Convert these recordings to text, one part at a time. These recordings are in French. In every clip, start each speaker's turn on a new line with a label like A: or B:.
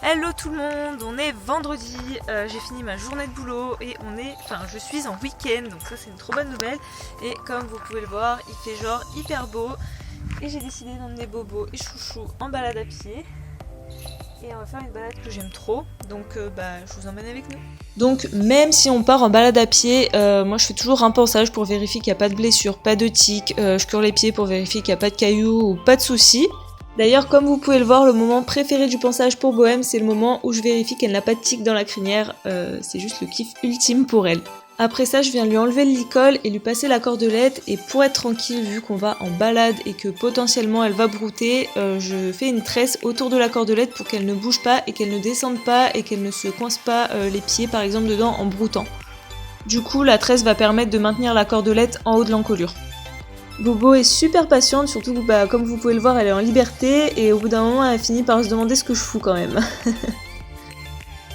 A: Hello tout le monde, on est vendredi, j'ai fini ma journée de boulot et je suis en week-end, donc ça c'est une trop bonne nouvelle. Et comme vous pouvez le voir, il fait genre hyper beau et j'ai décidé d'emmener Bobo et Chouchou en balade à pied. Et on va faire une balade que j'aime trop, donc je vous emmène avec nous. Donc même si on part en balade à pied, moi je fais toujours un pansage pour vérifier qu'il n'y a pas de blessure, pas de tic, je cure les pieds pour vérifier qu'il n'y a pas de cailloux ou pas de soucis. D'ailleurs, comme vous pouvez le voir, le moment préféré du pansage pour Bohème, c'est le moment où je vérifie qu'elle n'a pas de tic dans la crinière. C'est juste le kiff ultime pour elle. Après ça, je viens lui enlever le licol et lui passer la cordelette. Et pour être tranquille, vu qu'on va en balade et que potentiellement elle va brouter, je fais une tresse autour de la cordelette pour qu'elle ne bouge pas et qu'elle ne descende pas et qu'elle ne se coince pas les pieds par exemple dedans en broutant. Du coup, la tresse va permettre de maintenir la cordelette en haut de l'encolure. Bobo est super patiente, surtout comme vous pouvez le voir, elle est en liberté et au bout d'un moment elle finit par se demander ce que je fous quand même.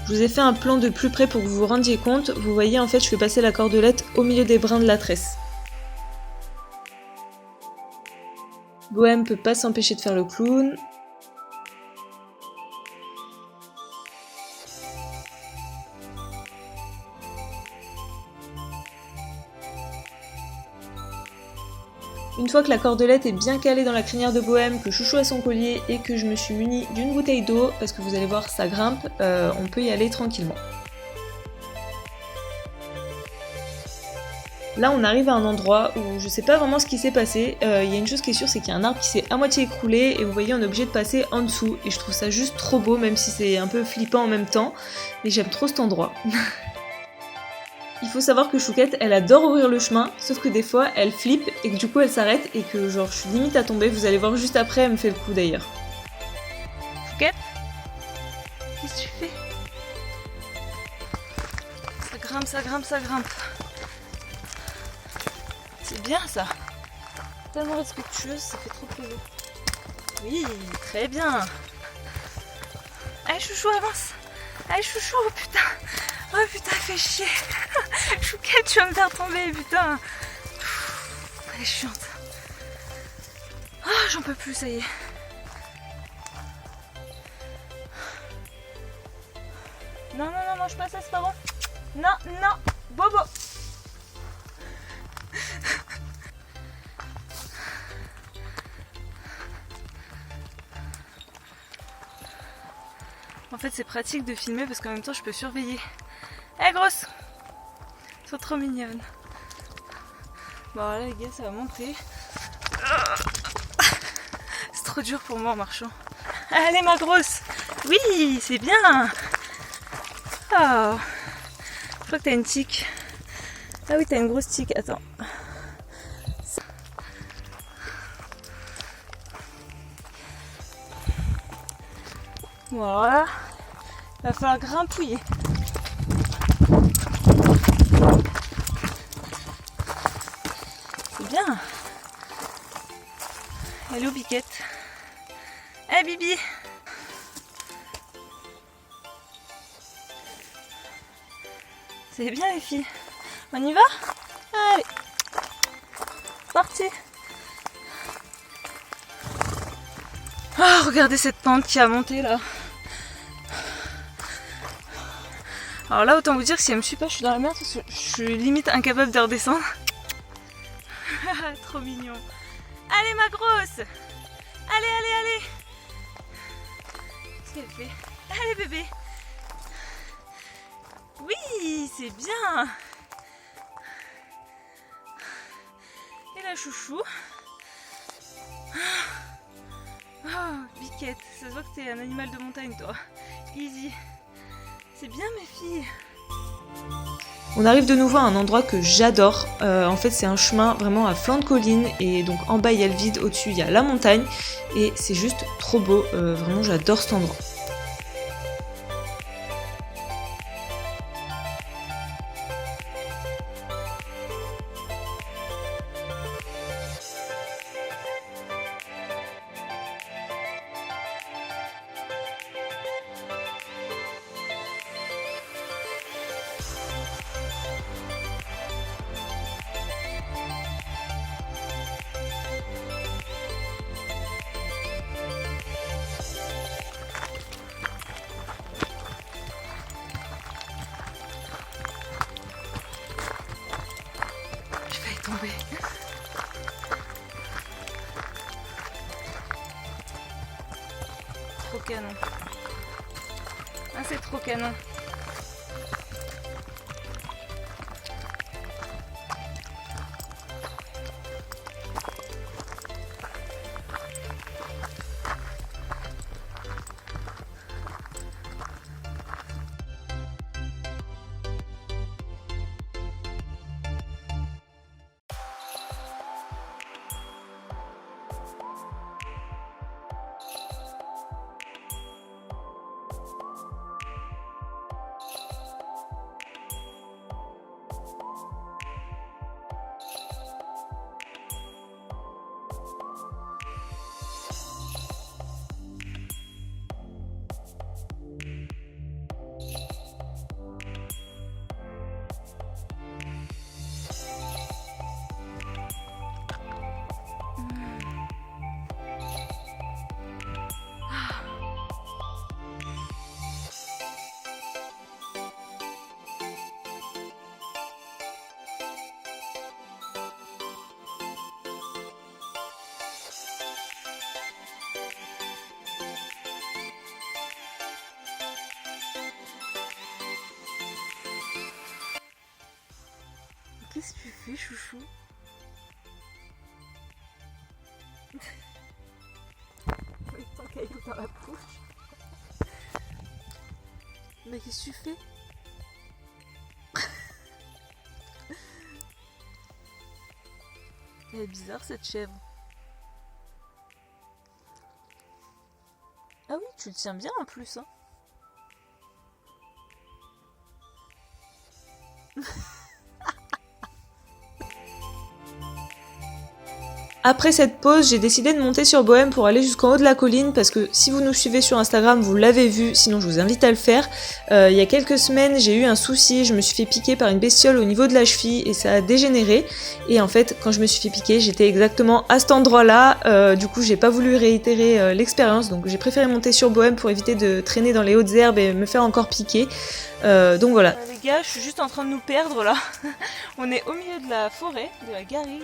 A: Je vous ai fait un plan de plus près pour que vous vous rendiez compte. Vous voyez, en fait, je fais passer la cordelette au milieu des brins de la tresse. Bohème peut pas s'empêcher de faire le clown. Une fois que la cordelette est bien calée dans la crinière de Bohème, que Chouchou a son collier et que je me suis munie d'une bouteille d'eau, parce que vous allez voir ça grimpe, on peut y aller tranquillement. Là on arrive à un endroit où je sais pas vraiment ce qui s'est passé, y a une chose qui est sûre, c'est qu'il y a un arbre qui s'est à moitié écroulé et vous voyez on est obligé de passer en dessous et je trouve ça juste trop beau même si c'est un peu flippant en même temps, mais j'aime trop cet endroit. Il faut savoir que Chouquette, elle adore ouvrir le chemin, sauf que des fois, elle flippe et que du coup, elle s'arrête et que genre, je suis limite à tomber. Vous allez voir juste après, elle me fait le coup d'ailleurs. Chouquette, qu'est-ce que tu fais? Ça grimpe, ça grimpe, ça grimpe. C'est bien ça. Tellement respectueuse, ça fait trop plaisir. Oui, très bien. Allez, Chouchou, avance. Allez, Chouchou, oh putain. Oh putain, fais chier. Chouquette, tu vas me faire tomber, putain. Elle est chiante. Oh, j'en peux plus, ça y est. Non, non, non, mange pas ça, c'est pas bon. Non, non, Bobo. En fait, c'est pratique de filmer parce qu'en même temps, je peux surveiller. Eh grosse! Ils sont trop mignonnes. Bon là les gars, ça va monter. C'est trop dur pour moi en marchant. Allez ma grosse! Oui, c'est bien! Oh. Je crois que t'as une tique. Ah oui, t'as une grosse tique. Attends. Voilà. Il va falloir grimpouiller. C'est bien. Hello Biquette. Eh Bibi. C'est bien les filles. On y va? Allez. Parti. Oh, regardez cette pente qui a monté là. Alors là, autant vous dire que si elle me suit pas, je suis dans la merde parce que je suis limite incapable de redescendre. Trop mignon. Allez ma grosse. Allez, allez, allez. Qu'est-ce qu'elle fait? Allez bébé. Oui, c'est bien. Et la chouchou. Oh, Biquette, ça se voit que t'es un animal de montagne toi. Easy. C'est bien mes filles. On arrive de nouveau à un endroit que j'adore. En fait, c'est un chemin vraiment à flanc de colline et donc en bas il y a le vide, au-dessus il y a la montagne et c'est juste trop beau. Vraiment, j'adore cet endroit. tomber. Trop canon. Ah, c'est trop canon. Qu'est-ce que tu fais, chouchou? Avec ton caillou dans la bouche. Mais qu'est-ce que tu fais? Elle est bizarre cette chèvre. Ah oui, tu le tiens bien en plus, hein. Après cette pause, j'ai décidé de monter sur Bohème pour aller jusqu'en haut de la colline parce que si vous nous suivez sur Instagram, vous l'avez vu, sinon je vous invite à le faire. Il y a quelques semaines, j'ai eu un souci, je me suis fait piquer par une bestiole au niveau de la cheville et ça a dégénéré. Et en fait, quand je me suis fait piquer, j'étais exactement à cet endroit-là. Du coup, j'ai pas voulu réitérer l'expérience, donc j'ai préféré monter sur Bohème pour éviter de traîner dans les hautes herbes et me faire encore piquer. Donc voilà. Les gars, je suis juste en train de nous perdre là. On est au milieu de la forêt, de la garrigue.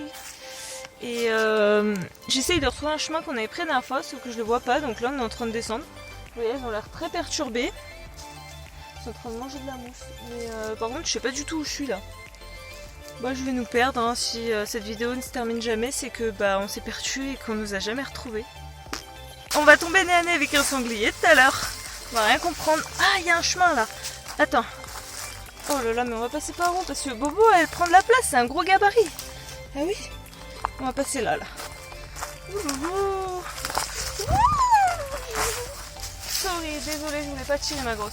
A: Et j'essaye de retrouver un chemin qu'on avait pris la dernière fois, sauf que je le vois pas, donc là on est en train de descendre. Vous voyez, elles ont l'air très perturbées. Elles sont en train de manger de la mousse. Mais par contre, je sais pas du tout où je suis là. Bah, je vais nous perdre, hein. Si cette vidéo ne se termine jamais, c'est que bah on s'est perdu et qu'on nous a jamais retrouvés. On va tomber nez à nez avec un sanglier tout à l'heure. On va rien comprendre. Ah, il y a un chemin là. Attends. Oh là là, mais on va passer par où? Parce que Bobo, elle prend de la place, c'est un gros gabarit. Ah oui. On va passer là. Sorry, désolée, je voulais pas tirer ma grosse.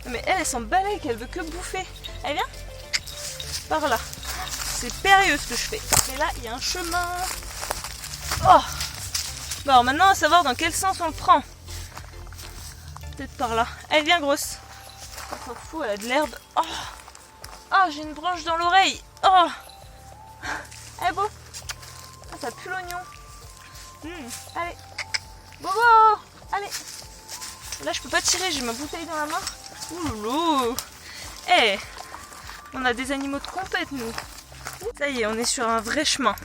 A: Mais elle s'en balèque, elle veut que bouffer. Elle vient par là. C'est périlleux ce que je fais. Mais là, il y a un chemin. Oh. Bon, alors maintenant, à savoir dans quel sens on le prend. Peut-être par là. Elle vient grosse. On s'en fout, elle a de l'herbe. Oh. Oh, j'ai une branche dans l'oreille. Oh. Elle est beau. Ah, ça pue l'oignon. Allez. Bobo. Allez. Là, je peux pas tirer, j'ai ma bouteille dans la main. Ouloulou. Eh, on a des animaux de compète, nous. Ça y est, on est sur un vrai chemin.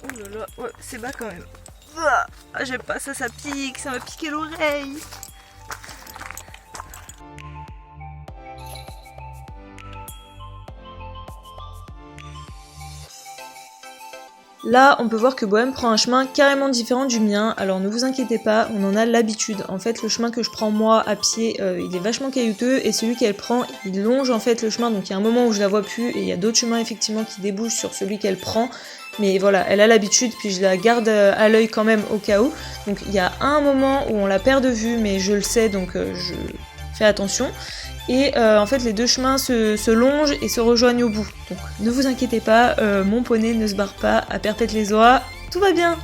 A: Ouh là là, ouais, c'est bas quand même. Ah, j'aime pas ça, ça pique, ça m'a piqué l'oreille. Là, on peut voir que Bohème prend un chemin carrément différent du mien, alors ne vous inquiétez pas, on en a l'habitude. En fait, le chemin que je prends moi à pied, il est vachement caillouteux, et celui qu'elle prend, il longe en fait le chemin, donc il y a un moment où je la vois plus, et il y a d'autres chemins effectivement qui débouchent sur celui qu'elle prend. Mais voilà, elle a l'habitude, puis je la garde à l'œil quand même au cas où. Donc il y a un moment où on la perd de vue, mais je le sais, donc je fais attention. Et en fait les deux chemins se longent et se rejoignent au bout. Donc ne vous inquiétez pas, mon poney ne se barre pas à perpète-les-oies, tout va bien.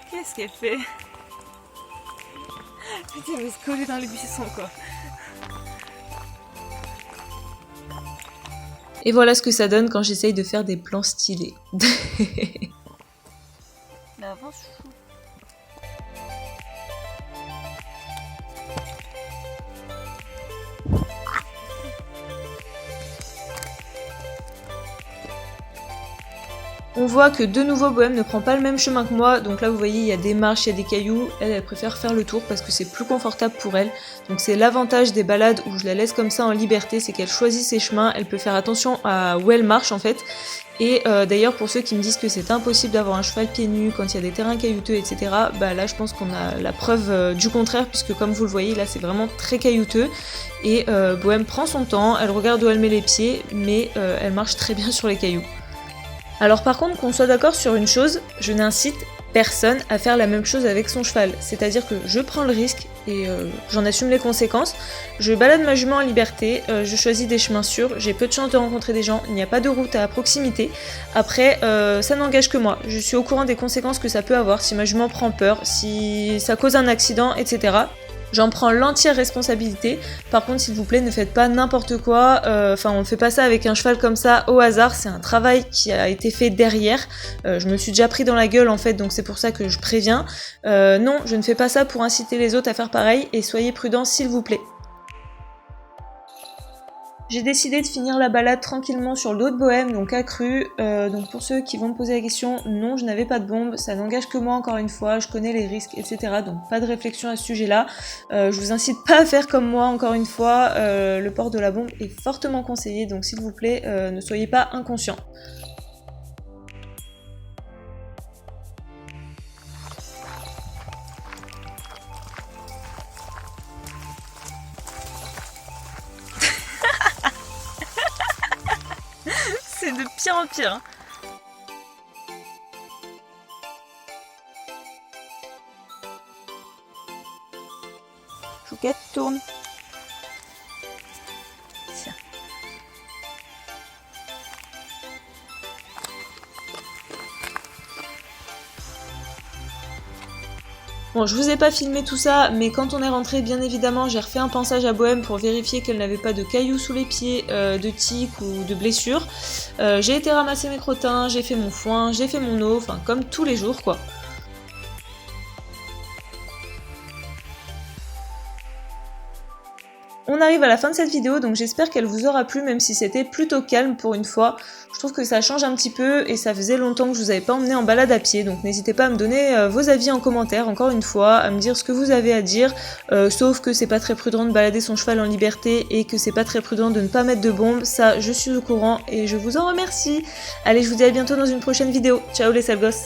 A: Qu'est-ce qu'elle fait? Putain, elle va se coller dans les buissons quoi. Et voilà ce que ça donne quand j'essaye de faire des plans stylés. Mais avance, chou. On voit que de nouveau Bohème ne prend pas le même chemin que moi, donc là vous voyez il y a des marches, il y a des cailloux, elle préfère faire le tour parce que c'est plus confortable pour elle. Donc c'est l'avantage des balades où je la laisse comme ça en liberté, c'est qu'elle choisit ses chemins, elle peut faire attention à où elle marche en fait. Et d'ailleurs pour ceux qui me disent que c'est impossible d'avoir un cheval pieds nus quand il y a des terrains caillouteux etc, bah là je pense qu'on a la preuve du contraire puisque comme vous le voyez là c'est vraiment très caillouteux. Et Bohème prend son temps, elle regarde où elle met les pieds mais elle marche très bien sur les cailloux. Alors par contre, qu'on soit d'accord sur une chose, je n'incite personne à faire la même chose avec son cheval. C'est-à-dire que je prends le risque et j'en assume les conséquences. Je balade ma jument en liberté, je choisis des chemins sûrs, j'ai peu de chance de rencontrer des gens, il n'y a pas de route à proximité. Après, ça n'engage que moi. Je suis au courant des conséquences que ça peut avoir si ma jument prend peur, si ça cause un accident, etc. J'en prends l'entière responsabilité. Par contre, s'il vous plaît, ne faites pas n'importe quoi. Enfin, on ne fait pas ça avec un cheval comme ça au hasard. C'est un travail qui a été fait derrière. Je me suis déjà pris dans la gueule en fait, donc c'est pour ça que je préviens. Non, je ne fais pas ça pour inciter les autres à faire pareil. Et soyez prudents, s'il vous plaît. J'ai décidé de finir la balade tranquillement sur le dos de Bohème, donc accru. Donc pour ceux qui vont me poser la question, non, je n'avais pas de bombe, ça n'engage que moi encore une fois, je connais les risques, etc. Donc pas de réflexion à ce sujet-là. Je vous incite pas à faire comme moi, encore une fois. Le port de la bombe est fortement conseillé, donc s'il vous plaît, ne soyez pas inconscients. C'est de pire en pire. Hein. Chouquette, tourne. Tiens. Bon, je vous ai pas filmé tout ça, mais quand on est rentré, bien évidemment, j'ai refait un pansage à Bohème pour vérifier qu'elle n'avait pas de cailloux sous les pieds, de tiques ou de blessures. J'ai été ramasser mes crottins, j'ai fait mon foin, j'ai fait mon eau, enfin comme tous les jours quoi. On arrive à la fin de cette vidéo, donc j'espère qu'elle vous aura plu, même si c'était plutôt calme pour une fois. Je trouve que ça change un petit peu et ça faisait longtemps que je vous avais pas emmené en balade à pied, donc n'hésitez pas à me donner vos avis en commentaire, encore une fois, à me dire ce que vous avez à dire, sauf que c'est pas très prudent de balader son cheval en liberté et que c'est pas très prudent de ne pas mettre de bombe, ça je suis au courant et je vous en remercie. Allez, je vous dis à bientôt dans une prochaine vidéo. Ciao les sales gosses.